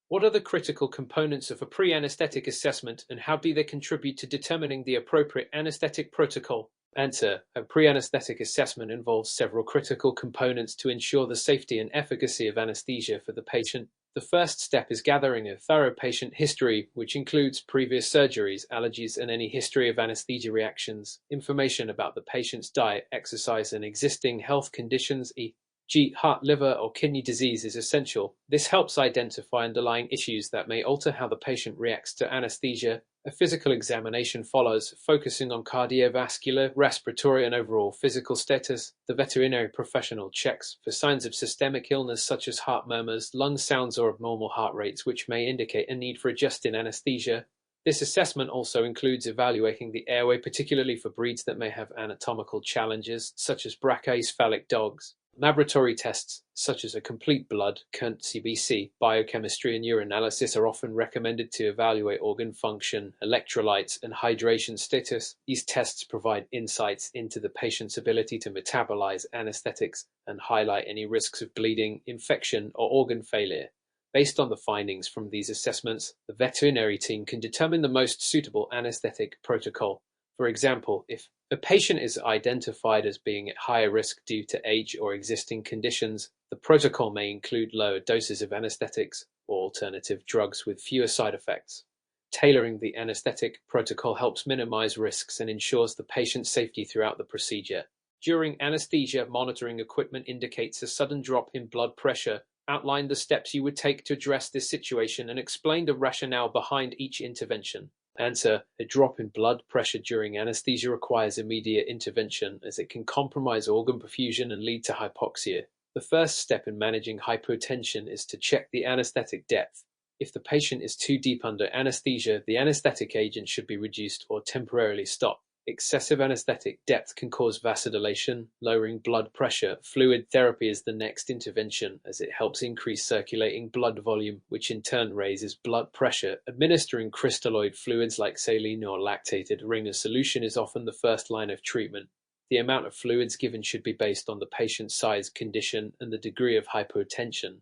What are the critical components of a pre-anesthetic assessment and how do they contribute to determining the appropriate anesthetic protocol? Answer: a pre-anesthetic assessment involves several critical components to ensure the safety and efficacy of anesthesia for the patient. The first step is gathering a thorough patient history, which includes previous surgeries, allergies, and any history of anesthesia reactions. Information about the patient's diet, exercise, and existing health conditions, e.g., heart, liver, or kidney disease, is essential. This helps identify underlying issues that may alter how the patient reacts to anesthesia. A physical examination follows, focusing on cardiovascular, respiratory, and overall physical status. The veterinary professional checks for signs of systemic illness such as heart murmurs, lung sounds, or abnormal heart rates, which may indicate a need for adjusting anesthesia. This assessment also includes evaluating the airway, particularly for breeds that may have anatomical challenges, such as brachycephalic dogs. Laboratory tests, such as a complete blood count (CBC), biochemistry, and urinalysis are often recommended to evaluate organ function, electrolytes, and hydration status. These tests provide insights into the patient's ability to metabolize anesthetics and highlight any risks of bleeding, infection, or organ failure. Based on the findings from these assessments, the veterinary team can determine the most suitable anesthetic protocol. For example, if a patient is identified as being at higher risk due to age or existing conditions, the protocol may include lower doses of anesthetics or alternative drugs with fewer side effects. Tailoring the anesthetic protocol helps minimize risks and ensures the patient's safety throughout the procedure. During anesthesia, monitoring equipment indicates a sudden drop in blood pressure. Outline the steps you would take to address this situation and explain the rationale behind each intervention. Answer: a drop in blood pressure during anesthesia requires immediate intervention as it can compromise organ perfusion and lead to hypoxia. The first step in managing hypotension is to check the anesthetic depth. If the patient is too deep under anesthesia, the anesthetic agent should be reduced or temporarily stopped. Excessive anesthetic depth can cause vasodilation, lowering blood pressure. Fluid therapy is the next intervention as it helps increase circulating blood volume, which in turn raises blood pressure. Administering crystalloid fluids like saline or lactated Ringer solution is often the first line of treatment. The amount of fluids given should be based on the patient's size, condition, and the degree of hypotension.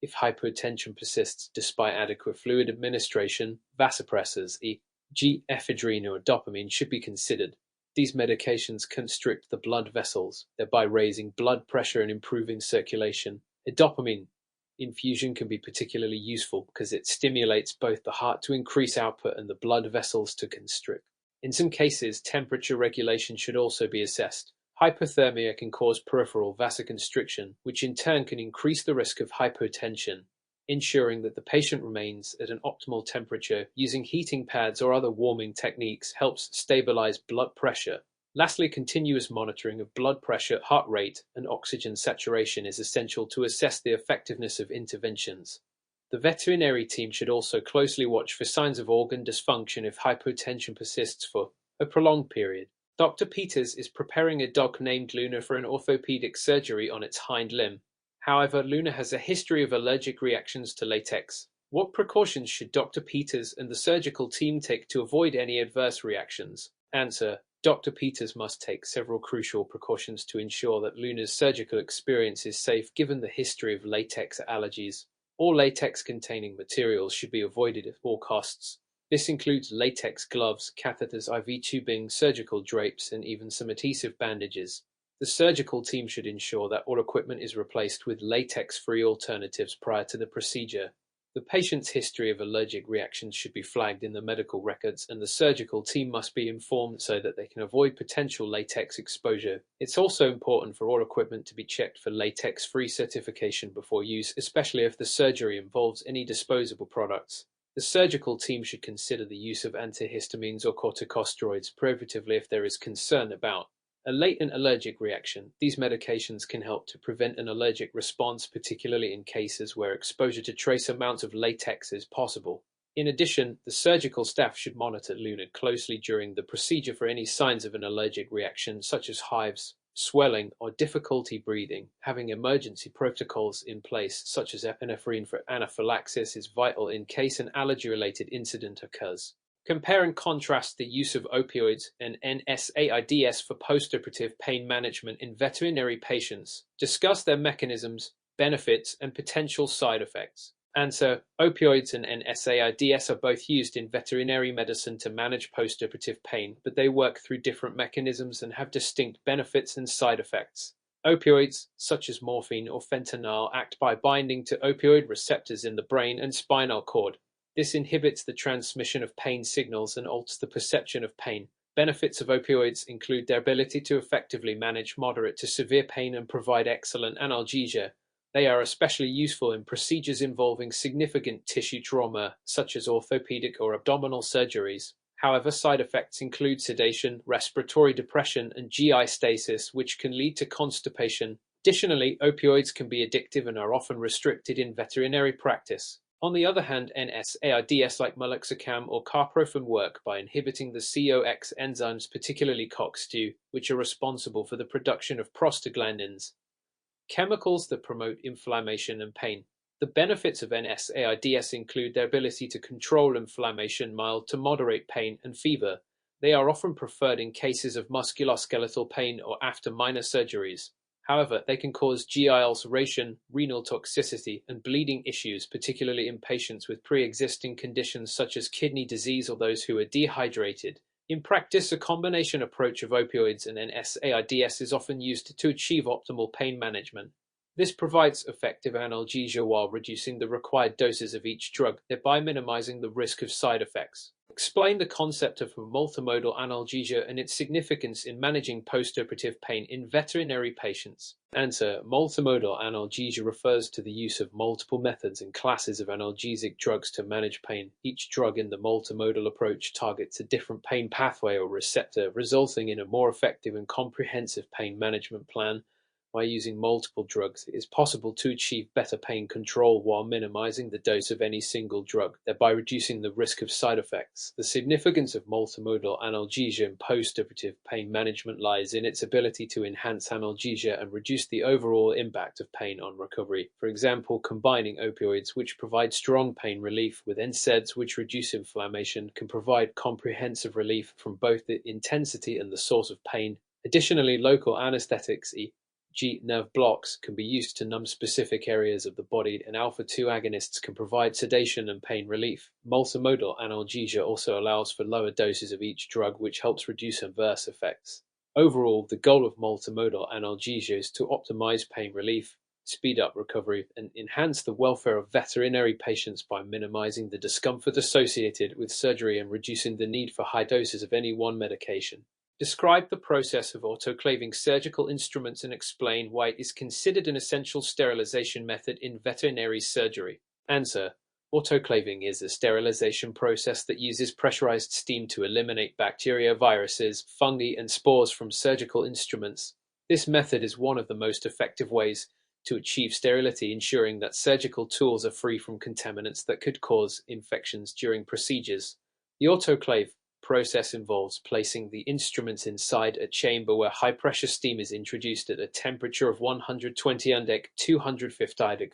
If hypotension persists despite adequate fluid administration, vasopressors, e.g., ephedrine or dopamine, should be considered. These medications constrict the blood vessels, thereby raising blood pressure and improving circulation. A dopamine infusion can be particularly useful because it stimulates both the heart to increase output and the blood vessels to constrict. In some cases, temperature regulation should also be assessed. Hypothermia can cause peripheral vasoconstriction, which in turn can increase the risk of hypotension. Ensuring that the patient remains at an optimal temperature using heating pads or other warming techniques helps stabilize blood pressure. Lastly, continuous monitoring of blood pressure, heart rate, and oxygen saturation is essential to assess the effectiveness of interventions. The veterinary team should also closely watch for signs of organ dysfunction if hypotension persists for a prolonged period. Dr. Peters is preparing a dog named Luna for an orthopedic surgery on its hind limb. However, Luna has a history of allergic reactions to latex. What precautions should Dr. Peters and the surgical team take to avoid any adverse reactions? Answer: Dr. Peters must take several crucial precautions to ensure that Luna's surgical experience is safe given the history of latex allergies. All latex-containing materials should be avoided at all costs. This includes latex gloves, catheters, IV tubing, surgical drapes, and even some adhesive bandages. The surgical team should ensure that all equipment is replaced with latex-free alternatives prior to the procedure. The patient's history of allergic reactions should be flagged in the medical records, and the surgical team must be informed so that they can avoid potential latex exposure. It's also important for all equipment to be checked for latex-free certification before use, especially if the surgery involves any disposable products. The surgical team should consider the use of antihistamines or corticosteroids preventively if there is concern about a latent allergic reaction. These medications can help to prevent an allergic response, particularly in cases where exposure to trace amounts of latex is possible. In addition, the surgical staff should monitor Luna closely during the procedure for any signs of an allergic reaction, such as hives, swelling, or difficulty breathing. Having emergency protocols in place, such as epinephrine for anaphylaxis, is vital in case an allergy-related incident occurs. Compare and contrast the use of opioids and NSAIDs for postoperative pain management in veterinary patients. Discuss their mechanisms, benefits, and potential side effects. Answer: opioids and NSAIDs are both used in veterinary medicine to manage postoperative pain, but they work through different mechanisms and have distinct benefits and side effects. Opioids, such as morphine or fentanyl, act by binding to opioid receptors in the brain and spinal cord. This inhibits the transmission of pain signals and alters the perception of pain. Benefits of opioids include their ability to effectively manage moderate to severe pain and provide excellent analgesia. They are especially useful in procedures involving significant tissue trauma, such as orthopedic or abdominal surgeries. However, side effects include sedation, respiratory depression, and GI stasis, which can lead to constipation. Additionally, opioids can be addictive and are often restricted in veterinary practice. On the other hand, NSAIDs like meloxicam or carprofen work by inhibiting the COX enzymes, particularly COX-2, which are responsible for the production of prostaglandins, chemicals that promote inflammation and pain. The benefits of NSAIDs include their ability to control inflammation, mild to moderate pain, and fever. They are often preferred in cases of musculoskeletal pain or after minor surgeries. However, they can cause GI ulceration, renal toxicity, and bleeding issues, particularly in patients with pre-existing conditions such as kidney disease or those who are dehydrated. In practice, a combination approach of opioids and NSAIDs is often used to achieve optimal pain management. This provides effective analgesia while reducing the required doses of each drug, thereby minimizing the risk of side effects. Explain the concept of multimodal analgesia and its significance in managing postoperative pain in veterinary patients. Answer: multimodal analgesia refers to the use of multiple methods and classes of analgesic drugs to manage pain. Each drug in the multimodal approach targets a different pain pathway or receptor, resulting in a more effective and comprehensive pain management plan. By using multiple drugs, it is possible to achieve better pain control while minimizing the dose of any single drug, thereby reducing the risk of side effects. The significance of multimodal analgesia in postoperative pain management lies in its ability to enhance analgesia and reduce the overall impact of pain on recovery. For example, combining opioids, which provide strong pain relief, with NSAIDs, which reduce inflammation, can provide comprehensive relief from both the intensity and the source of pain. Additionally, local anesthetics, e.g. nerve blocks, can be used to numb specific areas of the body, and alpha-2 agonists can provide sedation and pain relief. Multimodal analgesia also allows for lower doses of each drug, which helps reduce adverse effects. Overall, the goal of multimodal analgesia is to optimize pain relief, speed up recovery, and enhance the welfare of veterinary patients by minimizing the discomfort associated with surgery and reducing the need for high doses of any one medication. Describe the process of autoclaving surgical instruments and explain why it is considered an essential sterilization method in veterinary surgery. Answer: autoclaving is a sterilization process that uses pressurized steam to eliminate bacteria, viruses, fungi, and spores from surgical instruments. This method is one of the most effective ways to achieve sterility, ensuring that surgical tools are free from contaminants that could cause infections during procedures. The autoclave process involves placing the instruments inside a chamber where high-pressure steam is introduced at a temperature of 120 undec 250 deg.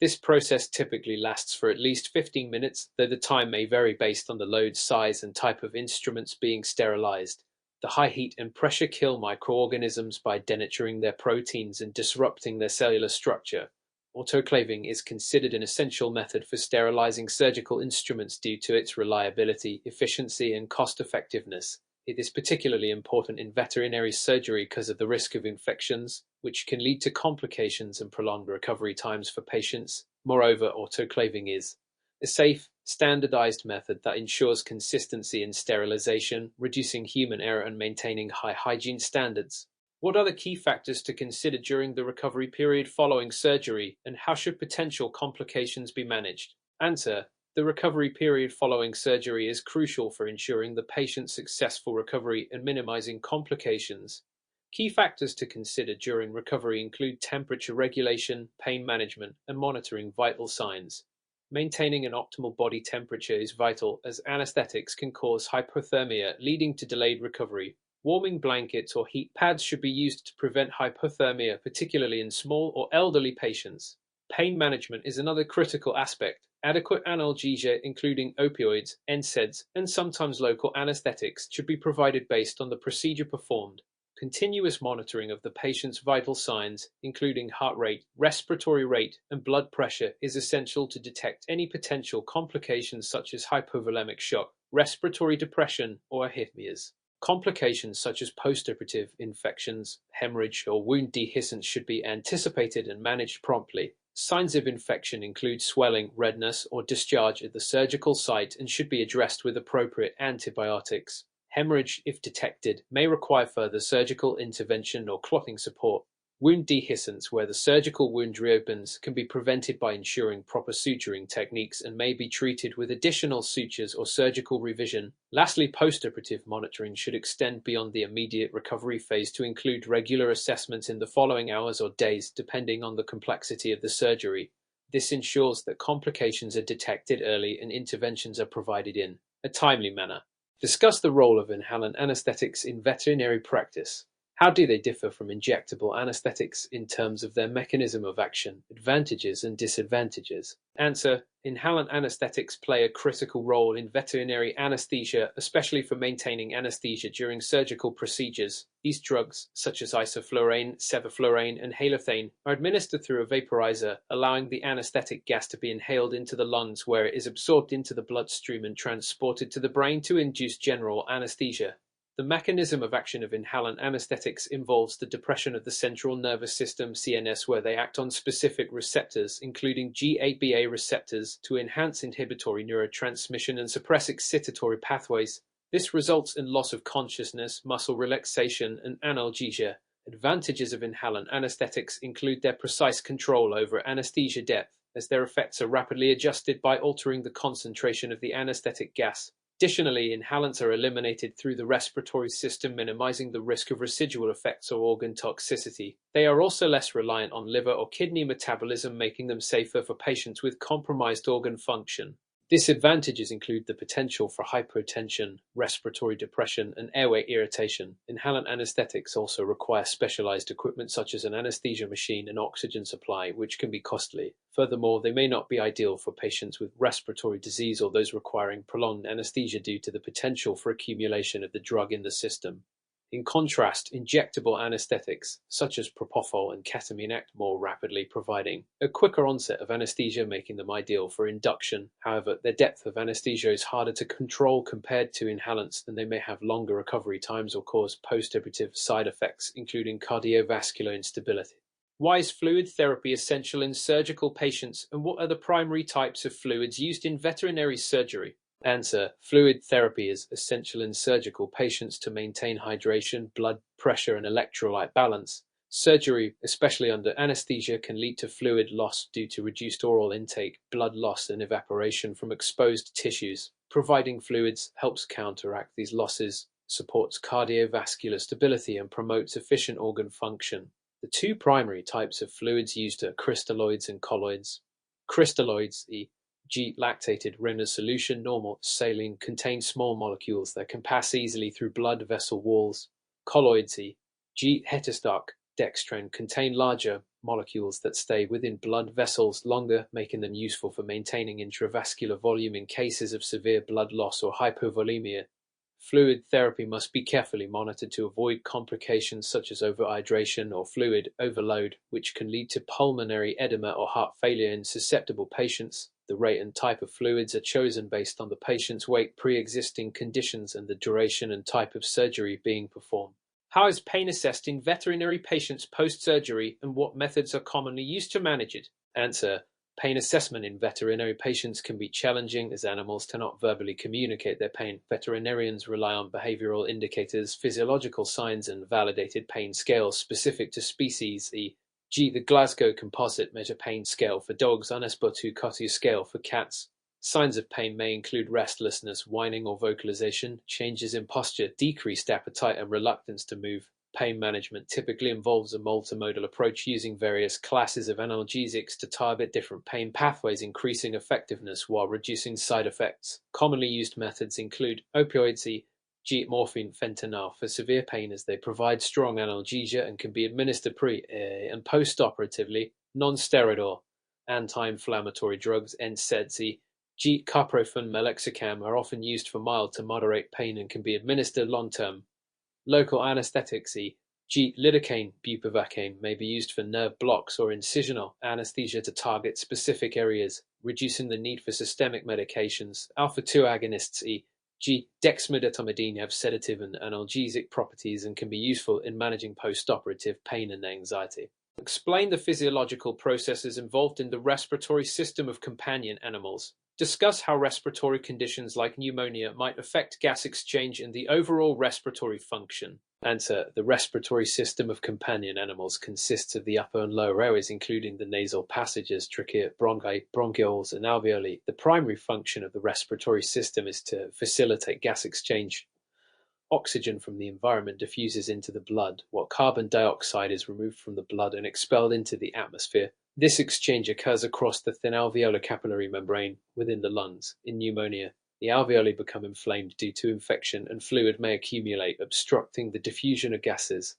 This process typically lasts for at least 15 minutes, though the time may vary based on the load, size, and type of instruments being sterilized. The high heat and pressure kill microorganisms by denaturing their proteins and disrupting their cellular structure. Autoclaving is considered an essential method for sterilizing surgical instruments due to its reliability, efficiency, and cost-effectiveness. It is particularly important in veterinary surgery because of the risk of infections, which can lead to complications and prolonged recovery times for patients. Moreover, autoclaving is a safe, standardized method that ensures consistency in sterilization, reducing human error and maintaining high hygiene standards. What are the key factors to consider during the recovery period following surgery, and how should potential complications be managed? Answer: the recovery period following surgery is crucial for ensuring the patient's successful recovery and minimizing complications. Key factors to consider during recovery include temperature regulation, pain management, and monitoring vital signs. Maintaining an optimal body temperature is vital, as anesthetics can cause hypothermia, leading to delayed recovery. Warming blankets or heat pads should be used to prevent hypothermia, particularly in small or elderly patients. Pain management is another critical aspect. Adequate analgesia, including opioids, NSAIDs, and sometimes local anesthetics, should be provided based on the procedure performed. Continuous monitoring of the patient's vital signs, including heart rate, respiratory rate, and blood pressure, is essential to detect any potential complications such as hypovolemic shock, respiratory depression, or arrhythmias. Complications such as postoperative infections, hemorrhage, or wound dehiscence should be anticipated and managed promptly. Signs of infection include swelling, redness, or discharge at the surgical site and should be addressed with appropriate antibiotics. Hemorrhage, if detected, may require further surgical intervention or clotting support. Wound dehiscence, where the surgical wound reopens, can be prevented by ensuring proper suturing techniques and may be treated with additional sutures or surgical revision. Lastly, postoperative monitoring should extend beyond the immediate recovery phase to include regular assessments in the following hours or days, depending on the complexity of the surgery. This ensures that complications are detected early and interventions are provided in a timely manner. Discuss the role of inhalant anesthetics in veterinary practice. How do they differ from injectable anesthetics in terms of their mechanism of action, advantages and disadvantages? Answer: inhalant anesthetics play a critical role in veterinary anesthesia, especially for maintaining anesthesia during surgical procedures. These drugs, such as isoflurane, sevoflurane, and halothane, are administered through a vaporizer, allowing the anesthetic gas to be inhaled into the lungs, where it is absorbed into the bloodstream and transported to the brain to induce general anesthesia. The mechanism of action of inhalant anesthetics involves the depression of the central nervous system (CNS), where they act on specific receptors, including GABA receptors, to enhance inhibitory neurotransmission and suppress excitatory pathways. This results in loss of consciousness, muscle relaxation, and analgesia. Advantages of inhalant anesthetics include their precise control over anesthesia depth, as their effects are rapidly adjusted by altering the concentration of the anesthetic gas. Additionally, inhalants are eliminated through the respiratory system, minimizing the risk of residual effects or organ toxicity. They are also less reliant on liver or kidney metabolism, making them safer for patients with compromised organ function. Disadvantages include the potential for hypotension, respiratory depression, and airway irritation. Inhalant anesthetics also require specialized equipment such as an anesthesia machine and oxygen supply, which can be costly. Furthermore, they may not be ideal for patients with respiratory disease or those requiring prolonged anesthesia due to the potential for accumulation of the drug in the system. In contrast, injectable anesthetics, such as propofol and ketamine, act more rapidly, providing a quicker onset of anesthesia, making them ideal for induction. However, their depth of anesthesia is harder to control compared to inhalants, and they may have longer recovery times or cause postoperative side effects, including cardiovascular instability. Why is fluid therapy essential in surgical patients, and what are the primary types of fluids used in veterinary surgery? Answer: fluid therapy is essential in surgical patients to maintain hydration, blood pressure, and electrolyte balance. Surgery, especially under anesthesia, can lead to fluid loss due to reduced oral intake, blood loss, and evaporation from exposed tissues. Providing fluids helps counteract these losses, supports cardiovascular stability, and promotes efficient organ function. The two primary types of fluids used are crystalloids and colloids. Crystalloids, G-lactated renal solution, normal saline, contain small molecules that can pass easily through blood vessel walls. Colloids, G-heterostock dextran, contain larger molecules that stay within blood vessels longer, making them useful for maintaining intravascular volume in cases of severe blood loss or hypovolemia. Fluid therapy must be carefully monitored to avoid complications such as overhydration or fluid overload, which can lead to pulmonary edema or heart failure in susceptible patients. The rate and type of fluids are chosen based on the patient's weight, pre-existing conditions, and the duration and type of surgery being performed. How is pain assessed in veterinary patients post-surgery, and what methods are commonly used to manage it? Answer: pain assessment in veterinary patients can be challenging as animals cannot verbally communicate their pain. Veterinarians rely on behavioral indicators, physiological signs, and validated pain scales specific to species, e.g. the Glasgow Composite Measure Pain Scale for dogs, Unesbot-Coty Scale for cats. Signs of pain may include restlessness, whining or vocalization, changes in posture, decreased appetite, and reluctance to move. Pain management typically involves a multimodal approach using various classes of analgesics to target different pain pathways, increasing effectiveness while reducing side effects. Commonly used methods include opioids, e.g. morphine, fentanyl, for severe pain, as they provide strong analgesia and can be administered pre- and post-operatively. Non-steroidal anti-inflammatory drugs, NSAIDs, e.g. carprofen, meloxicam, are often used for mild to moderate pain and can be administered long-term. Local anesthetics, G. Lidocaine bupivacaine may be used for nerve blocks or incisional anesthesia to target specific areas, reducing the need for systemic medications. Alpha-2 agonists e.g. dexmedetomidine have sedative and analgesic properties and can be useful in managing post-operative pain and anxiety. Explain the physiological processes involved in the respiratory system of companion animals. Discuss how respiratory conditions like pneumonia might affect gas exchange and the overall respiratory function. Answer. The respiratory system of companion animals consists of the upper and lower airways, including the nasal passages, trachea, bronchi, bronchioles, and alveoli. The primary function of the respiratory system is to facilitate gas exchange. Oxygen from the environment diffuses into the blood, while carbon dioxide is removed from the blood and expelled into the atmosphere. This exchange occurs across the thin alveolar capillary membrane within the lungs. In pneumonia, the alveoli become inflamed due to infection, and fluid may accumulate, obstructing the diffusion of gases.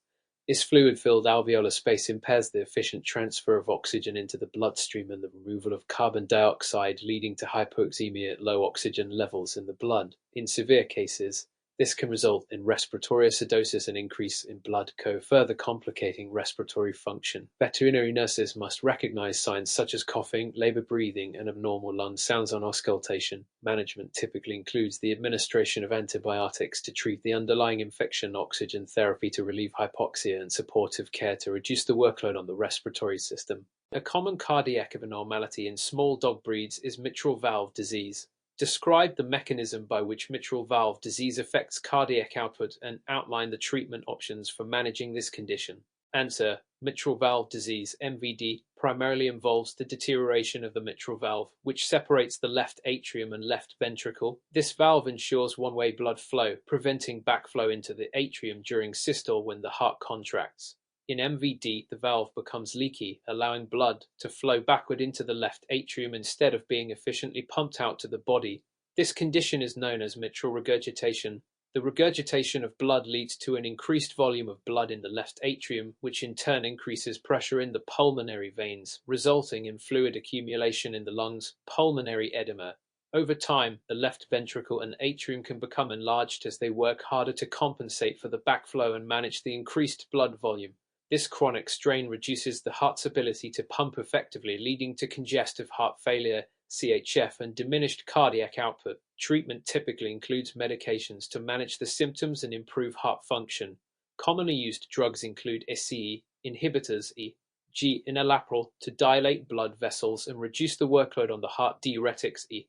This fluid-filled alveolar space impairs the efficient transfer of oxygen into the bloodstream and the removal of carbon dioxide, leading to hypoxemia at low oxygen levels in the blood. In severe cases, this can result in respiratory acidosis and increase in blood flow, further complicating respiratory function. Veterinary nurses must recognize signs such as coughing, labored breathing, and abnormal lung sounds on auscultation. Management typically includes the administration of antibiotics to treat the underlying infection, oxygen therapy to relieve hypoxia, and supportive care to reduce the workload on the respiratory system. A common cardiac abnormality in small dog breeds is mitral valve disease. Describe the mechanism by which mitral valve disease affects cardiac output and outline the treatment options for managing this condition. Answer. Mitral valve disease, MVD, primarily involves the deterioration of the mitral valve, which separates the left atrium and left ventricle. This valve ensures one-way blood flow, preventing backflow into the atrium during systole when the heart contracts. In MVD, the valve becomes leaky, allowing blood to flow backward into the left atrium instead of being efficiently pumped out to the body. This condition is known as mitral regurgitation. The regurgitation of blood leads to an increased volume of blood in the left atrium, which in turn increases pressure in the pulmonary veins, resulting in fluid accumulation in the lungs, pulmonary edema. Over time, the left ventricle and atrium can become enlarged as they work harder to compensate for the backflow and manage the increased blood volume. This chronic strain reduces the heart's ability to pump effectively, leading to congestive heart failure, CHF, and diminished cardiac output. Treatment typically includes medications to manage the symptoms and improve heart function. Commonly used drugs include SCE inhibitors, e.g. enalapril, to dilate blood vessels and reduce the workload on the heart, diuretics, e.g.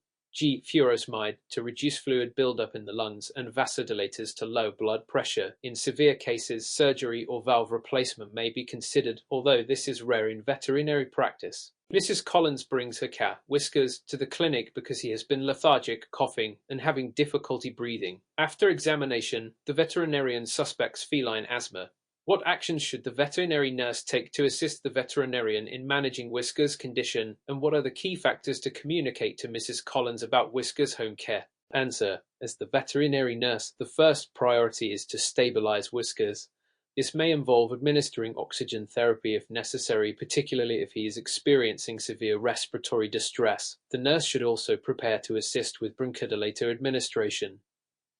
furosemide, to reduce fluid buildup in the lungs, and vasodilators to lower blood pressure. In severe cases, surgery or valve replacement may be considered, although this is rare in veterinary practice. Mrs. Collins brings her cat, Whiskers, to the clinic because he has been lethargic, coughing, and having difficulty breathing. After examination, the veterinarian suspects feline asthma. What actions should the veterinary nurse take to assist the veterinarian in managing Whiskers' condition, and what are the key factors to communicate to Mrs. Collins about Whiskers' home care? Answer. As the veterinary nurse, the first priority is to stabilize Whiskers. This may involve administering oxygen therapy if necessary, particularly if he is experiencing severe respiratory distress. The nurse should also prepare to assist with bronchodilator administration,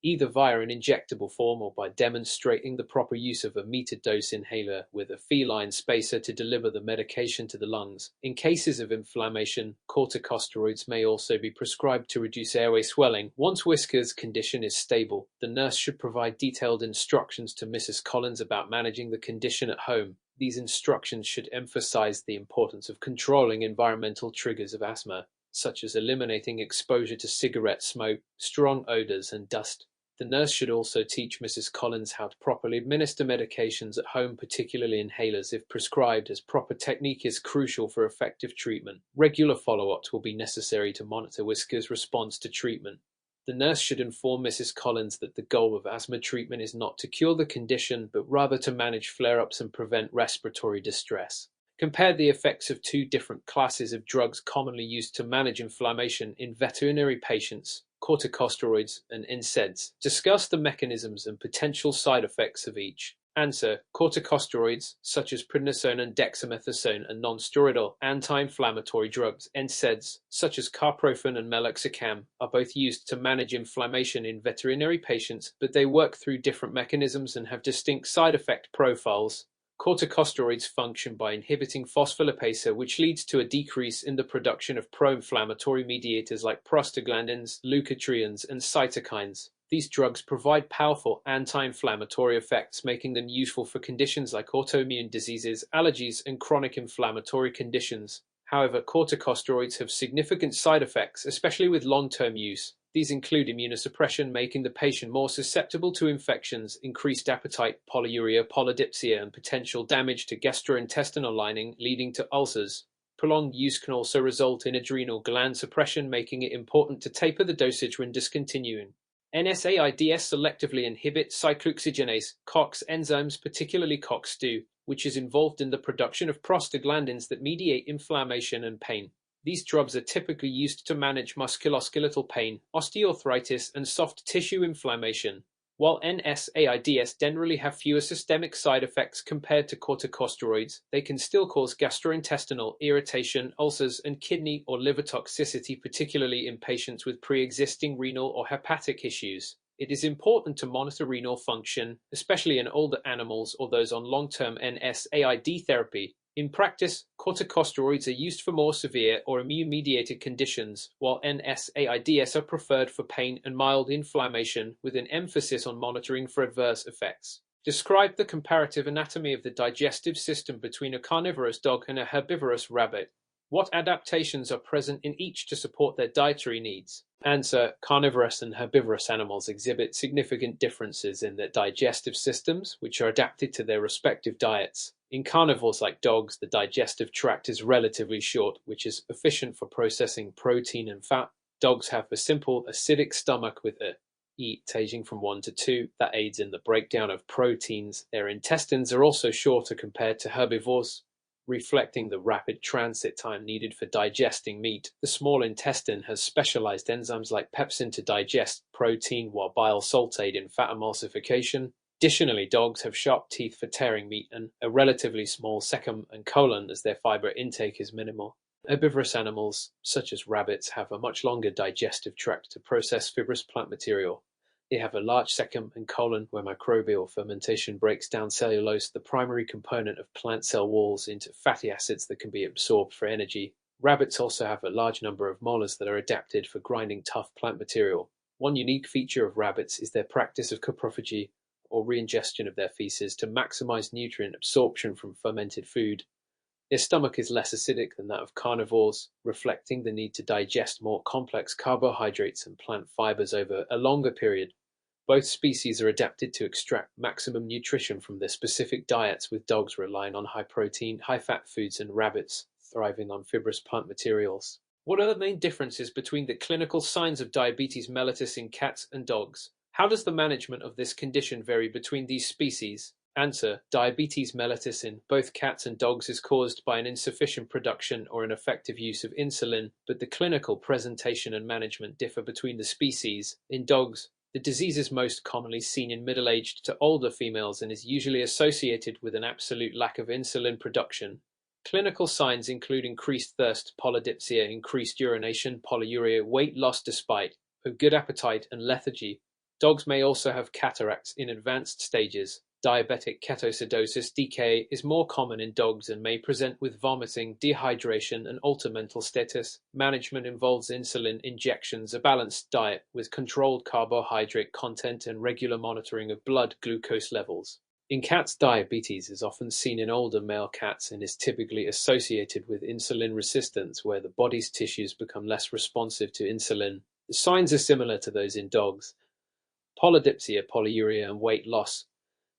either via an injectable form or by demonstrating the proper use of a metered-dose inhaler with a feline spacer to deliver the medication to the lungs. In cases of inflammation, corticosteroids may also be prescribed to reduce airway swelling. Once Whiskers' condition is stable, the nurse should provide detailed instructions to Mrs. Collins about managing the condition at home. These instructions should emphasize the importance of controlling environmental triggers of asthma, such as eliminating exposure to cigarette smoke, strong odors, and dust. The nurse should also teach Mrs. Collins how to properly administer medications at home, particularly inhalers if prescribed, as proper technique is crucial for effective treatment. Regular follow-ups will be necessary to monitor Whiskers' response to treatment. The nurse should inform Mrs. Collins that the goal of asthma treatment is not to cure the condition, but rather to manage flare-ups and prevent respiratory distress. Compare the effects of two different classes of drugs commonly used to manage inflammation in veterinary patients: corticosteroids and NSAIDs. Discuss the mechanisms and potential side effects of each. Answer: corticosteroids, such as prednisone and dexamethasone, and non-steroidal anti-inflammatory drugs, NSAIDs, such as carprofen and meloxicam, are both used to manage inflammation in veterinary patients, but they work through different mechanisms and have distinct side effect profiles. Corticosteroids function by inhibiting phospholipase, which leads to a decrease in the production of pro-inflammatory mediators like prostaglandins, leukotrienes, and cytokines. These drugs provide powerful anti-inflammatory effects, making them useful for conditions like autoimmune diseases, allergies, and chronic inflammatory conditions. However, corticosteroids have significant side effects, especially with long-term use. These include immunosuppression, making the patient more susceptible to infections, increased appetite, polyuria, polydipsia, and potential damage to gastrointestinal lining, leading to ulcers. Prolonged use can also result in adrenal gland suppression, making it important to taper the dosage when discontinuing. NSAIDs selectively inhibit cyclooxygenase COX enzymes, particularly COX-2, which is involved in the production of prostaglandins that mediate inflammation and pain. These drugs are typically used to manage musculoskeletal pain, osteoarthritis, and soft tissue inflammation. While NSAIDs generally have fewer systemic side effects compared to corticosteroids, they can still cause gastrointestinal irritation, ulcers, and kidney or liver toxicity, particularly in patients with pre-existing renal or hepatic issues. It is important to monitor renal function, especially in older animals or those on long-term NSAID therapy. In practice, corticosteroids are used for more severe or immune-mediated conditions, while NSAIDs are preferred for pain and mild inflammation, with an emphasis on monitoring for adverse effects. Describe the comparative anatomy of the digestive system between a carnivorous dog and a herbivorous rabbit. What adaptations are present in each to support their dietary needs? Answer: carnivorous and herbivorous animals exhibit significant differences in their digestive systems, which are adapted to their respective diets. In carnivores like dogs, the digestive tract is relatively short, which is efficient for processing protein and fat. Dogs have a simple acidic stomach with a E staging from 1 to 2 that aids in the breakdown of proteins. Their intestines are also shorter compared to herbivores, reflecting the rapid transit time needed for digesting meat. The small intestine has specialized enzymes like pepsin to digest protein, while bile salts aid in fat emulsification. Additionally, dogs have sharp teeth for tearing meat and a relatively small cecum and colon, as their fiber intake is minimal. Herbivorous animals, such as rabbits, have a much longer digestive tract to process fibrous plant material. They have a large cecum and colon where microbial fermentation breaks down cellulose, the primary component of plant cell walls, into fatty acids that can be absorbed for energy. Rabbits also have a large number of molars that are adapted for grinding tough plant material. One unique feature of rabbits is their practice of coprophagy, or reingestion of their feces, to maximize nutrient absorption from fermented food. Their stomach is less acidic than that of carnivores, reflecting the need to digest more complex carbohydrates and plant fibers over a longer period. Both species are adapted to extract maximum nutrition from their specific diets, with dogs relying on high-protein, high-fat foods and rabbits thriving on fibrous plant materials. What are the main differences between the clinical signs of diabetes mellitus in cats and dogs? How does the management of this condition vary between these species? Answer: diabetes mellitus in both cats and dogs is caused by an insufficient production or ineffective use of insulin, but the clinical presentation and management differ between the species. In dogs, the disease is most commonly seen in middle-aged to older females and is usually associated with an absolute lack of insulin production. Clinical signs include increased thirst, polydipsia, increased urination, polyuria, weight loss despite a good appetite, and lethargy. Dogs may also have cataracts in advanced stages. Diabetic ketoacidosis (DK) is more common in dogs and may present with vomiting, dehydration, and altered mental status. Management involves insulin injections, a balanced diet with controlled carbohydrate content, and regular monitoring of blood glucose levels. In cats, diabetes is often seen in older male cats and is typically associated with insulin resistance, where the body's tissues become less responsive to insulin. The signs are similar to those in dogs: polydipsia, polyuria, and weight loss.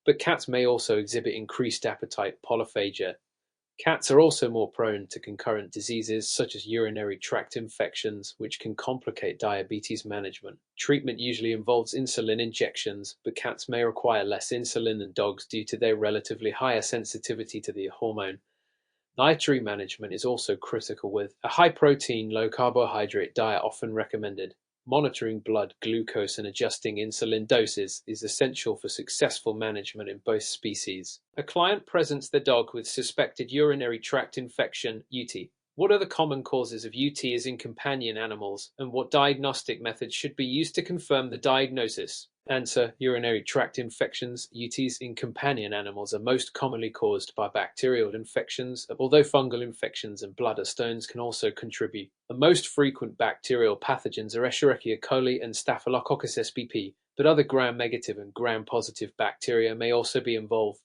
But cats may also exhibit increased appetite, polyphagia. Cats are also more prone to concurrent diseases such as urinary tract infections, which can complicate diabetes management. Treatment usually involves insulin injections, but cats may require less insulin than dogs due to their relatively higher sensitivity to the hormone. Dietary management is also critical, with a high-protein, low-carbohydrate diet often recommended. Monitoring blood glucose and adjusting insulin doses is essential for successful management in both species. A client presents their dog with suspected urinary tract infection (UT). What are the common causes of UTIs in companion animals, and what diagnostic methods should be used to confirm the diagnosis? Answer: urinary tract infections (UTIs) in companion animals are most commonly caused by bacterial infections, although fungal infections and bladder stones can also contribute. The most frequent bacterial pathogens are Escherichia coli and Staphylococcus spp, but other gram-negative and gram-positive bacteria may also be involved.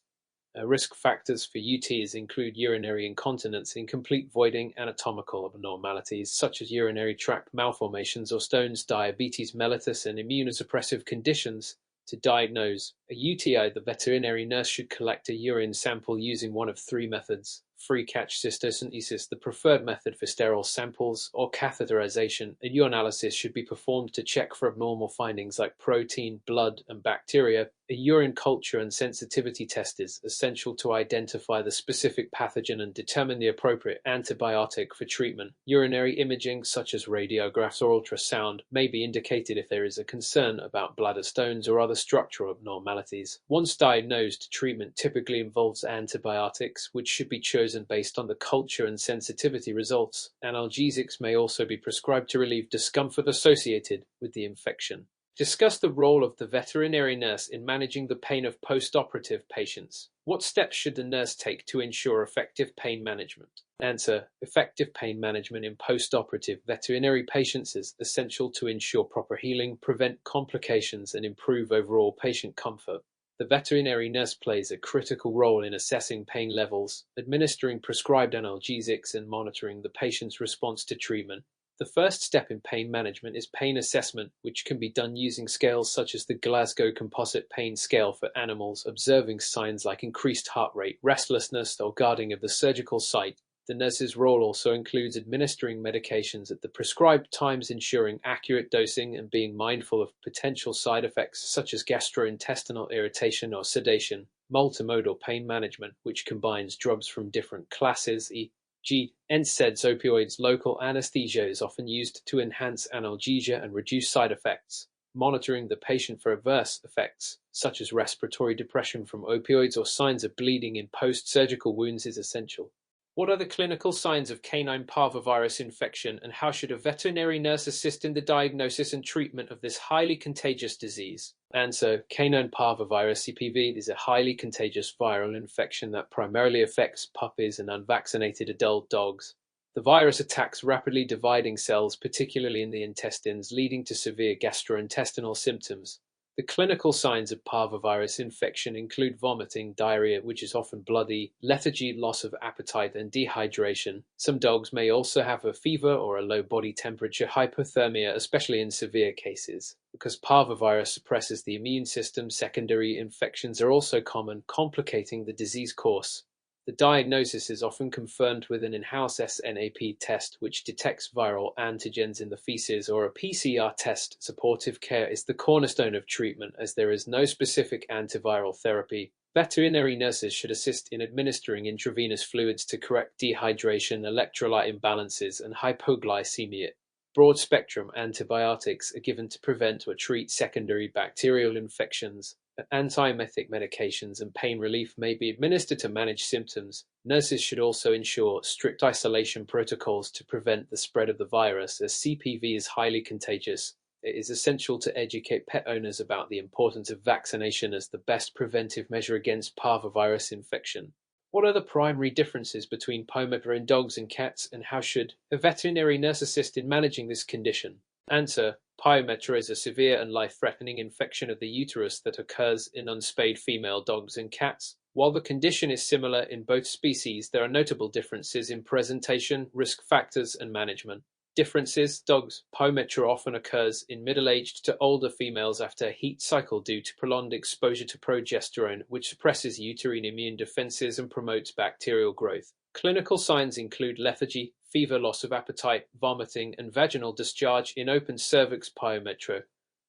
Risk factors for UTIs include urinary incontinence, incomplete voiding, anatomical abnormalities such as urinary tract malformations or stones, diabetes mellitus, and immunosuppressive conditions. To diagnose a UTI, the veterinary nurse should collect a urine sample using one of three methods: free catch cystocentesis, the preferred method for sterile samples, or catheterization. A urinalysis should be performed to check for abnormal findings like protein, blood, and bacteria. A urine culture and sensitivity test is essential to identify the specific pathogen and determine the appropriate antibiotic for treatment. Urinary imaging, such as radiographs or ultrasound, may be indicated if there is a concern about bladder stones or other structural abnormalities. Once diagnosed, treatment typically involves antibiotics, which should be chosen based on the culture and sensitivity results. Analgesics may also be prescribed to relieve discomfort associated with the infection. Discuss the role of the veterinary nurse in managing the pain of post-operative patients. What steps should the nurse take to ensure effective pain management? Answer: effective pain management in post-operative veterinary patients is essential to ensure proper healing, prevent complications, and improve overall patient comfort. The veterinary nurse plays a critical role in assessing pain levels, administering prescribed analgesics, and monitoring the patient's response to treatment. The first step in pain management is pain assessment, which can be done using scales such as the Glasgow Composite Pain Scale for animals, observing signs like increased heart rate, restlessness, or guarding of the surgical site. The nurse's role also includes administering medications at the prescribed times, ensuring accurate dosing, and being mindful of potential side effects such as gastrointestinal irritation or sedation. Multimodal pain management, which combines drugs from different classes, e.g., NSAIDs, opioids. Local anesthesia is often used to enhance analgesia and reduce side effects. Monitoring the patient for adverse effects, such as respiratory depression from opioids or signs of bleeding in post-surgical wounds, is essential. What are the clinical signs of canine parvovirus infection, and how should a veterinary nurse assist in the diagnosis and treatment of this highly contagious disease? Answer: canine parvovirus (CPV) is a highly contagious viral infection that primarily affects puppies and unvaccinated adult dogs. The virus attacks rapidly dividing cells, particularly in the intestines, leading to severe gastrointestinal symptoms. The clinical signs of parvovirus infection include vomiting, diarrhea, which is often bloody, lethargy, loss of appetite, and dehydration. Some dogs may also have a fever or a low body temperature, hypothermia, especially in severe cases. Because parvovirus suppresses the immune system, secondary infections are also common, complicating the disease course. The diagnosis is often confirmed with an in-house SNAP test, which detects viral antigens in the feces, or a PCR test. Supportive care is the cornerstone of treatment, as there is no specific antiviral therapy. Veterinary nurses should assist in administering intravenous fluids to correct dehydration, electrolyte imbalances, and hypoglycemia. Broad-spectrum antibiotics are given to prevent or treat secondary bacterial infections. Antiemetic medications and pain relief may be administered to manage symptoms. Nurses should also ensure strict isolation protocols to prevent the spread of the virus, as CPV is highly contagious. It is essential to educate pet owners about the importance of vaccination as the best preventive measure against parvovirus infection. What are the primary differences between pyometra in dogs and cats, and how should a veterinary nurse assist in managing this condition? Answer: pyometra is a severe and life-threatening infection of the uterus that occurs in unspayed female dogs and cats. While the condition is similar in both species, there are notable differences in presentation, risk factors, and management. Differences: dogs. Pyometra often occurs in middle-aged to older females after a heat cycle due to prolonged exposure to progesterone, which suppresses uterine immune defenses and promotes bacterial growth. Clinical signs include lethargy, fever, loss of appetite, vomiting, and vaginal discharge in open cervix pyometra.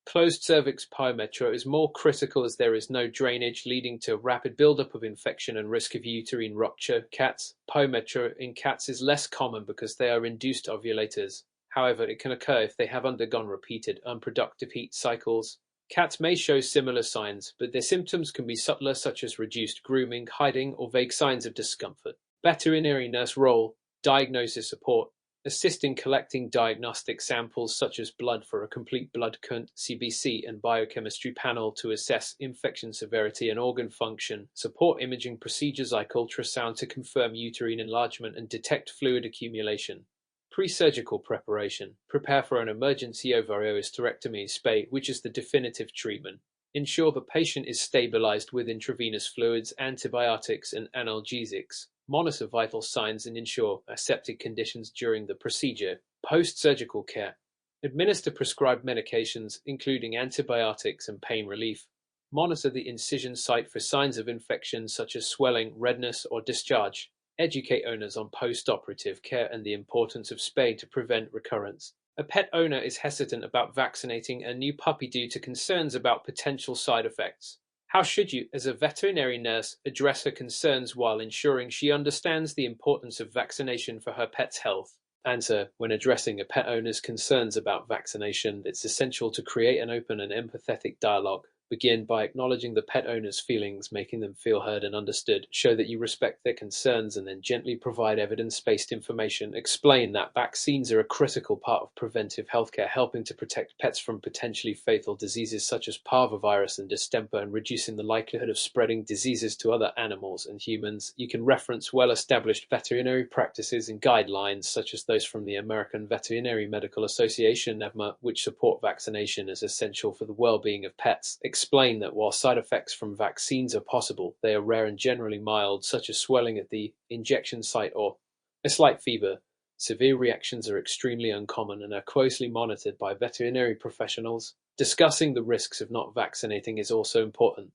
Closed cervix pyometra is more critical as there is no drainage, leading to rapid buildup of infection and risk of uterine rupture. Cats. Pyometra in cats is less common because they are induced ovulators. However, it can occur if they have undergone repeated unproductive heat cycles. Cats may show similar signs, but their symptoms can be subtler, such as reduced grooming, hiding, or vague signs of discomfort. Veterinary nurse role: diagnosis support, assist in collecting diagnostic samples such as blood for a complete blood count (CBC) and biochemistry panel to assess infection severity and organ function, support imaging procedures like ultrasound to confirm uterine enlargement and detect fluid accumulation. Pre-surgical preparation: prepare for an emergency ovariohysterectomy spay, which is the definitive treatment. Ensure the patient is stabilized with intravenous fluids, antibiotics, and analgesics. Monitor vital signs and ensure aseptic conditions during the procedure. Post-surgical care: administer prescribed medications, including antibiotics and pain relief. Monitor the incision site for signs of infection such as swelling, redness, or discharge. Educate owners on post-operative care and the importance of spay to prevent recurrence. A pet owner is hesitant about vaccinating a new puppy due to concerns about potential side effects. How should you, as a veterinary nurse, address her concerns while ensuring she understands the importance of vaccination for her pet's health? Answer: when addressing a pet owner's concerns about vaccination, it's essential to create an open and empathetic dialogue. Begin by acknowledging the pet owner's feelings, making them feel heard and understood. Show that you respect their concerns and then gently provide evidence-based information. Explain that vaccines are a critical part of preventive healthcare, helping to protect pets from potentially fatal diseases such as parvovirus and distemper and reducing the likelihood of spreading diseases to other animals and humans. You can reference well-established veterinary practices and guidelines such as those from the American Veterinary Medical Association (AVMA), which support vaccination as essential for the well-being of pets. Explain that while side effects from vaccines are possible, they are rare and generally mild, such as swelling at the injection site or a slight fever. Severe reactions are extremely uncommon and are closely monitored by veterinary professionals. Discussing the risks of not vaccinating is also important.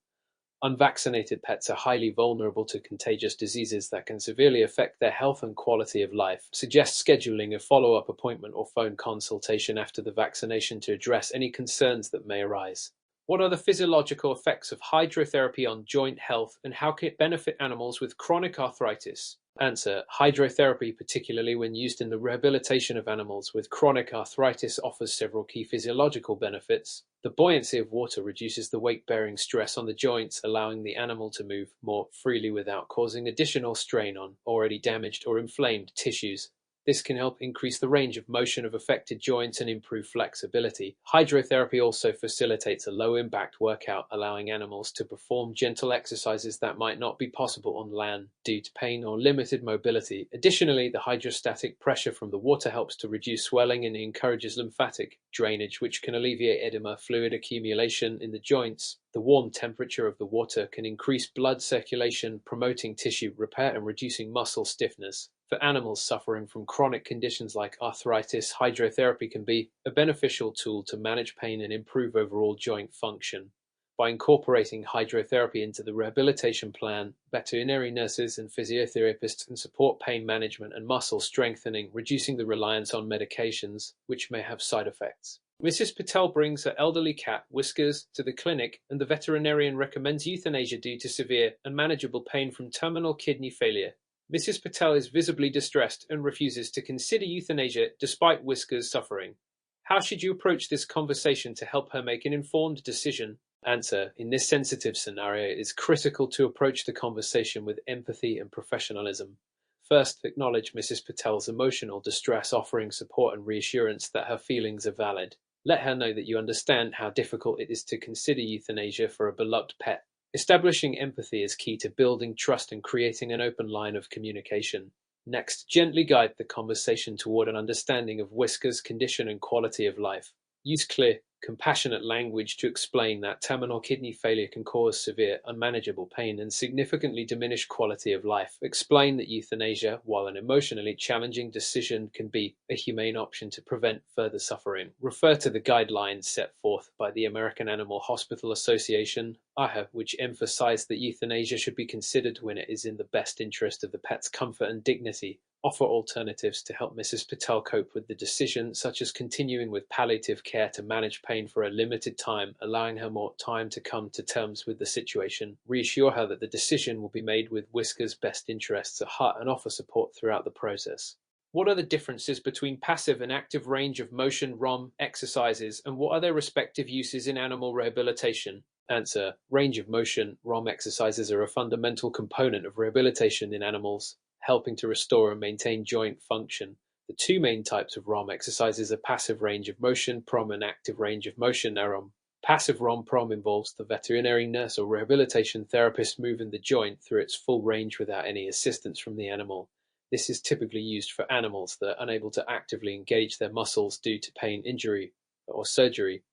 Unvaccinated pets are highly vulnerable to contagious diseases that can severely affect their health and quality of life. Suggest scheduling a follow-up appointment or phone consultation after the vaccination to address any concerns that may arise. What are the physiological effects of hydrotherapy on joint health, and how can it benefit animals with chronic arthritis? Answer: hydrotherapy, particularly when used in the rehabilitation of animals with chronic arthritis, offers several key physiological benefits. The buoyancy of water reduces the weight-bearing stress on the joints, allowing the animal to move more freely without causing additional strain on already damaged or inflamed tissues. This can help increase the range of motion of affected joints and improve flexibility. Hydrotherapy also facilitates a low-impact workout, allowing animals to perform gentle exercises that might not be possible on land due to pain or limited mobility. Additionally, the hydrostatic pressure from the water helps to reduce swelling and encourages lymphatic drainage, which can alleviate edema, fluid accumulation in the joints. The warm temperature of the water can increase blood circulation, promoting tissue repair and reducing muscle stiffness. For animals suffering from chronic conditions like arthritis, hydrotherapy can be a beneficial tool to manage pain and improve overall joint function. By incorporating hydrotherapy into the rehabilitation plan, veterinary nurses and physiotherapists can support pain management and muscle strengthening, reducing the reliance on medications, which may have side effects. Mrs. Patel brings her elderly cat, Whiskers, to the clinic, and the veterinarian recommends euthanasia due to severe, unmanageable pain from terminal kidney failure. Mrs. Patel is visibly distressed and refuses to consider euthanasia despite Whiskers' suffering. How should you approach this conversation to help her make an informed decision? Answer: in this sensitive scenario, it is critical to approach the conversation with empathy and professionalism. First, acknowledge Mrs. Patel's emotional distress, offering support and reassurance that her feelings are valid. Let her know that you understand how difficult it is to consider euthanasia for a beloved pet. Establishing empathy is key to building trust and creating an open line of communication. Next, gently guide the conversation toward an understanding of Whisker's condition and quality of life. Use clear, compassionate language to explain that terminal kidney failure can cause severe, unmanageable pain and significantly diminish quality of life. Explain that euthanasia, while an emotionally challenging decision, can be a humane option to prevent further suffering. Refer to the guidelines set forth by the American Animal Hospital Association, AHA, which emphasize that euthanasia should be considered when it is in the best interest of the pet's comfort and dignity. Offer alternatives to help Mrs. Patel cope with the decision, such as continuing with palliative care to manage pain for a limited time, allowing her more time to come to terms with the situation. Reassure her that the decision will be made with Whisker's best interests at heart and offer support throughout the process. What are the differences between passive and active range of motion ROM exercises, and what are their respective uses in animal rehabilitation? Answer. Range of motion ROM exercises are a fundamental component of rehabilitation in animals, helping to restore and maintain joint function. The two main types of ROM exercises are passive range of motion PROM and active range of motion ROM. Passive ROM PROM involves the veterinary nurse or rehabilitation therapist moving the joint through its full range without any assistance from the animal. This is typically used for animals that are unable to actively engage their muscles due to pain, injury, or surgery.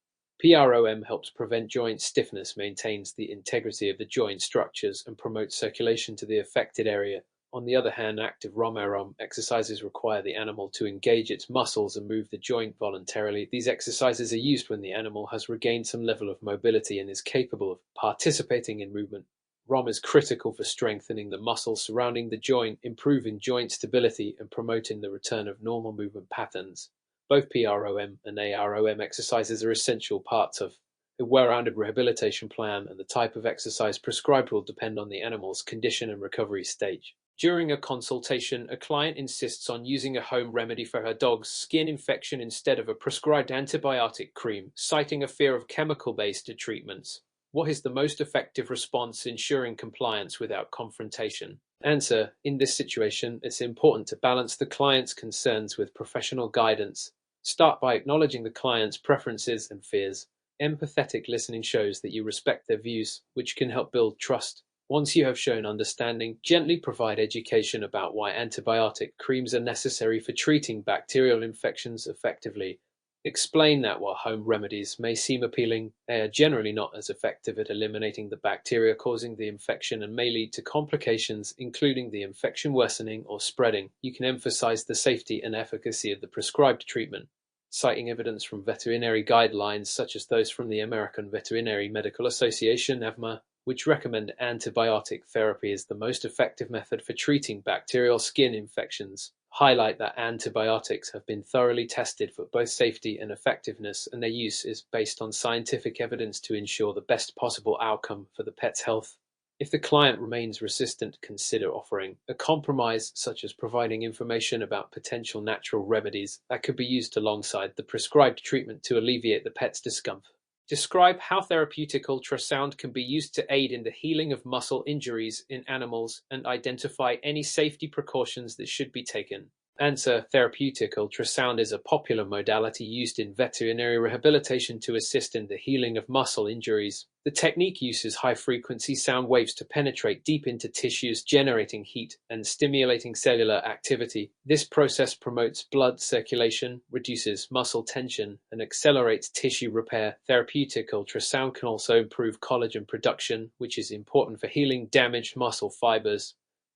PROM helps prevent joint stiffness, maintains the integrity of the joint structures, and promotes circulation to the affected area. On the other hand, active ROM exercises require the animal to engage its muscles and move the joint voluntarily. These exercises are used when the animal has regained some level of mobility and is capable of participating in movement. ROM is critical for strengthening the muscles surrounding the joint, improving joint stability, and promoting the return of normal movement patterns. Both PROM and AROM exercises are essential parts of a well-rounded rehabilitation plan, and the type of exercise prescribed will depend on the animal's condition and recovery stage. During a consultation, a client insists on using a home remedy for her dog's skin infection instead of a prescribed antibiotic cream, citing a fear of chemical-based treatments. What is the most effective response ensuring compliance without confrontation? Answer. In this situation, it's important to balance the client's concerns with professional guidance. Start by acknowledging the client's preferences and fears. Empathetic listening shows that you respect their views, which can help build trust. Once you have shown understanding, gently provide education about why antibiotic creams are necessary for treating bacterial infections effectively. Explain that while home remedies may seem appealing, they are generally not as effective at eliminating the bacteria causing the infection and may lead to complications, including the infection worsening or spreading. You can emphasize the safety and efficacy of the prescribed treatment, citing evidence from veterinary guidelines such as those from the American Veterinary Medical Association (AVMA), which recommend antibiotic therapy as the most effective method for treating bacterial skin infections. Highlight that antibiotics have been thoroughly tested for both safety and effectiveness, and their use is based on scientific evidence to ensure the best possible outcome for the pet's health. If the client remains resistant, consider offering a compromise, such as providing information about potential natural remedies that could be used alongside the prescribed treatment to alleviate the pet's discomfort. Describe how therapeutic ultrasound can be used to aid in the healing of muscle injuries in animals and identify any safety precautions that should be taken. Answer. Therapeutic ultrasound is a popular modality used in veterinary rehabilitation to assist in the healing of muscle injuries. The technique uses high-frequency sound waves to penetrate deep into tissues, generating heat and stimulating cellular activity. This process promotes blood circulation, reduces muscle tension, and accelerates tissue repair. Therapeutic ultrasound can also improve collagen production, which is important for healing damaged muscle fibers.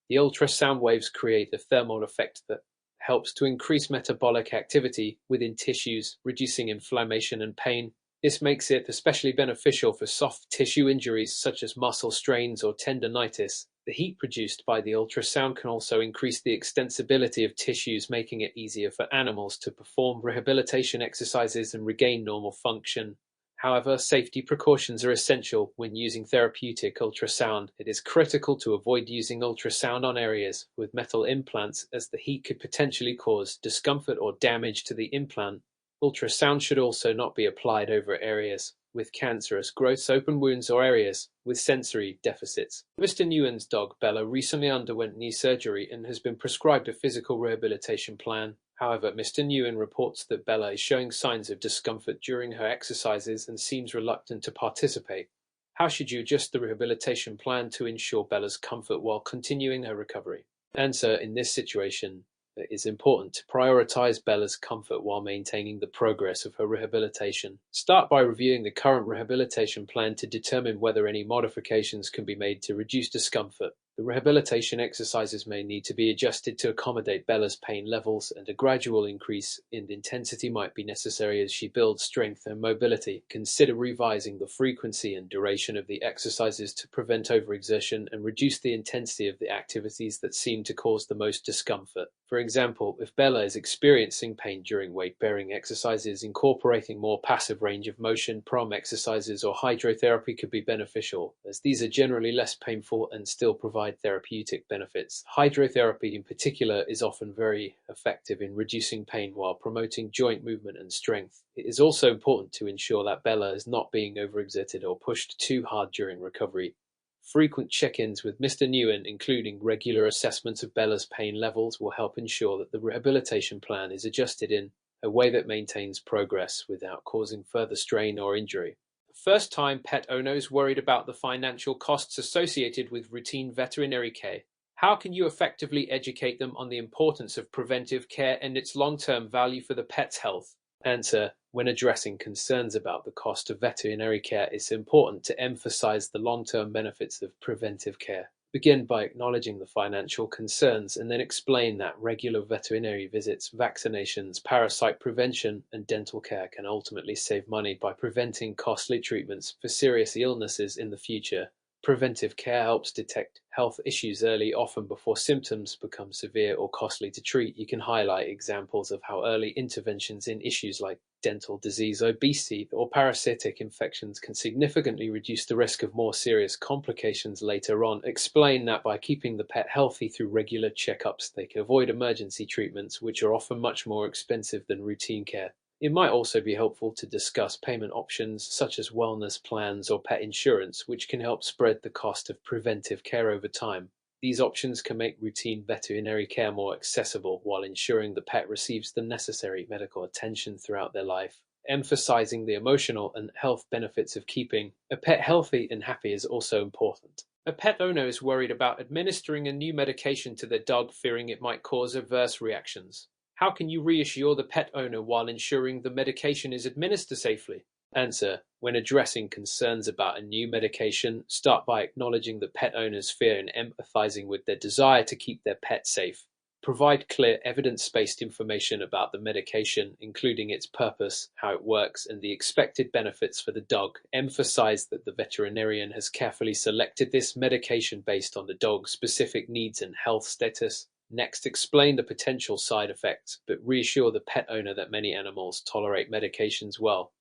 The ultrasound waves create a thermal effect that helps to increase metabolic activity within tissues, reducing inflammation and pain. This makes it especially beneficial for soft tissue injuries such as muscle strains or tendinitis. The heat produced by the ultrasound can also increase the extensibility of tissues, making it easier for animals to perform rehabilitation exercises and regain normal function. However, safety precautions are essential when using therapeutic ultrasound. It is critical to avoid using ultrasound on areas with metal implants, as the heat could potentially cause discomfort or damage to the implant. Ultrasound should also not be applied over areas with cancerous growths, open wounds, or areas with sensory deficits. Mr. Nguyen's dog, Bella, recently underwent knee surgery and has been prescribed a physical rehabilitation plan. However, Mr. Nguyen reports that Bella is showing signs of discomfort during her exercises and seems reluctant to participate. How should you adjust the rehabilitation plan to ensure Bella's comfort while continuing her recovery? Answer. In this situation, it is important to prioritize Bella's comfort while maintaining the progress of her rehabilitation. Start by reviewing the current rehabilitation plan to determine whether any modifications can be made to reduce discomfort. The rehabilitation exercises may need to be adjusted to accommodate Bella's pain levels, and a gradual increase in intensity might be necessary as she builds strength and mobility. Consider revising the frequency and duration of the exercises to prevent overexertion and reduce the intensity of the activities that seem to cause the most discomfort. For example, if Bella is experiencing pain during weight-bearing exercises, incorporating more passive range of motion, PROM exercises, or hydrotherapy could be beneficial, as these are generally less painful and still provide provide therapeutic benefits. Hydrotherapy in particular is often very effective in reducing pain while promoting joint movement and strength. It is also important to ensure that Bella is not being overexerted or pushed too hard during recovery. Frequent check-ins with Mr. Nguyen, including regular assessments of Bella's pain levels, will help ensure that the rehabilitation plan is adjusted in a way that maintains progress without causing further strain or injury. First-time pet owners worried about the financial costs associated with routine veterinary care. How can you effectively educate them on the importance of preventive care and its long-term value for the pet's health? Answer: when addressing concerns about the cost of veterinary care, it's important to emphasize the long-term benefits of preventive care. Begin by acknowledging the financial concerns and then explain that regular veterinary visits, vaccinations, parasite prevention, and dental care can ultimately save money by preventing costly treatments for serious illnesses in the future. Preventive care helps detect health issues early, often before symptoms become severe or costly to treat. You can highlight examples of how early interventions in issues like dental disease, obesity, or parasitic infections can significantly reduce the risk of more serious complications later on. Explain that by keeping the pet healthy through regular checkups, they can avoid emergency treatments, which are often much more expensive than routine care. It might also be helpful to discuss payment options such as wellness plans or pet insurance, which can help spread the cost of preventive care over time. These options can make routine veterinary care more accessible while ensuring the pet receives the necessary medical attention throughout their life. Emphasizing the emotional and health benefits of keeping a pet healthy and happy is also important. A pet owner is worried about administering a new medication to their dog, fearing it might cause adverse reactions. How can you reassure the pet owner while ensuring the medication is administered safely? Answer: when addressing concerns about a new medication, start by acknowledging the pet owner's fear and empathizing with their desire to keep their pet safe. Provide clear, evidence-based information about the medication, including its purpose, how it works, and the expected benefits for the dog. Emphasize that the veterinarian has carefully selected this medication based on the dog's specific needs and health status. Next, explain the potential side effects, but reassure the pet owner that many animals tolerate medications well.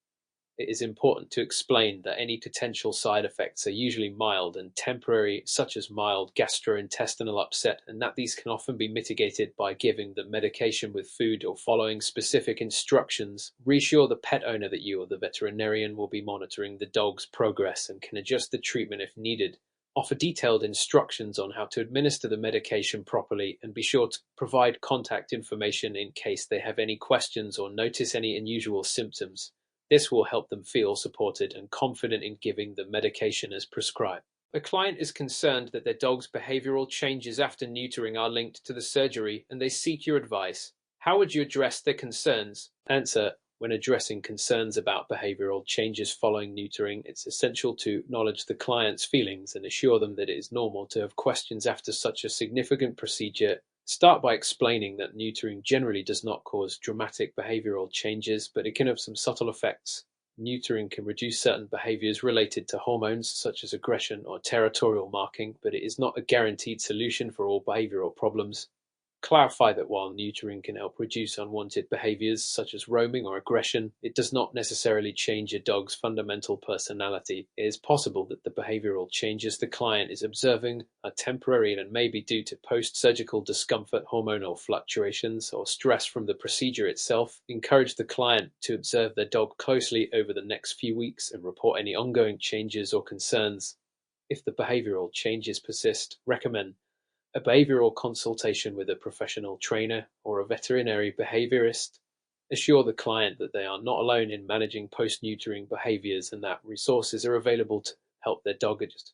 It is important to explain that any potential side effects are usually mild and temporary, such as mild gastrointestinal upset, and that these can often be mitigated by giving the medication with food or following specific instructions. Reassure the pet owner that you or the veterinarian will be monitoring the dog's progress and can adjust the treatment if needed. Offer detailed instructions on how to administer the medication properly, and be sure to provide contact information in case they have any questions or notice any unusual symptoms. This will help them feel supported and confident in giving the medication as prescribed. A client is concerned that their dog's behavioral changes after neutering are linked to the surgery, and they seek your advice. How would you address their concerns? Answer: when addressing concerns about behavioral changes following neutering, it's essential to acknowledge the client's feelings and assure them that it is normal to have questions after such a significant procedure. Start by explaining that neutering generally does not cause dramatic behavioral changes, but it can have some subtle effects. Neutering can reduce certain behaviors related to hormones, such as aggression or territorial marking, but it is not a guaranteed solution for all behavioral problems. Clarify that while neutering can help reduce unwanted behaviors such as roaming or aggression, it does not necessarily change a dog's fundamental personality. It is possible that the behavioral changes the client is observing are temporary and may be due to post-surgical discomfort, hormonal fluctuations, or stress from the procedure itself. Encourage the client to observe their dog closely over the next few weeks and report any ongoing changes or concerns. If the behavioral changes persist, recommend a behavioral consultation with a professional trainer or a veterinary behaviorist. Assure the client that they are not alone in managing post-neutering behaviors and that resources are available to help their dog adjust.